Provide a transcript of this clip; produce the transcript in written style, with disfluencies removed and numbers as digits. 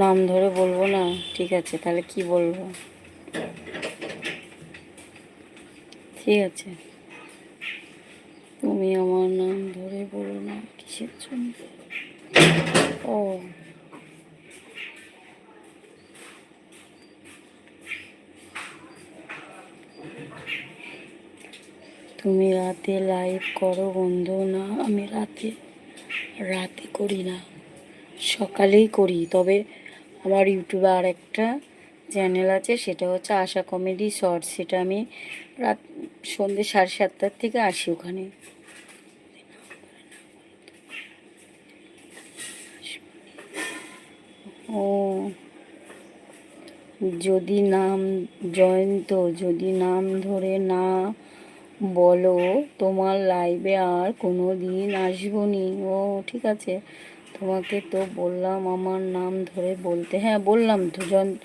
নাম ধরে বলবো না? ঠিক আছে, তাহলে কি বলবো? ঠিক আছে, তুমি আমার নাম ধরে বলো না, কিসের জন্য? ও, তুমি রাতে লাইভ করো বন্ধু? না, আমি রাতে রাতে করি না, সকালেই করি। তবে আমার ইউটিউবে আর একটা চ্যানেল আছে, সেটা হচ্ছে আশা কমেডি শর্টস। সেটা আমি রাত সন্ধ্যে 7:30 থেকে আসি ওখানে। ও, যদি নাম জয়ন্ত, যদি নাম ধরে না বলো তোমার লাইভে আর কোনো দিন আসবো নি। ও ঠিক আছে, তোমাকে তো বললাম আমার নাম ধরে বলতে। হ্যাঁ বললাম তো, জয়ন্ত।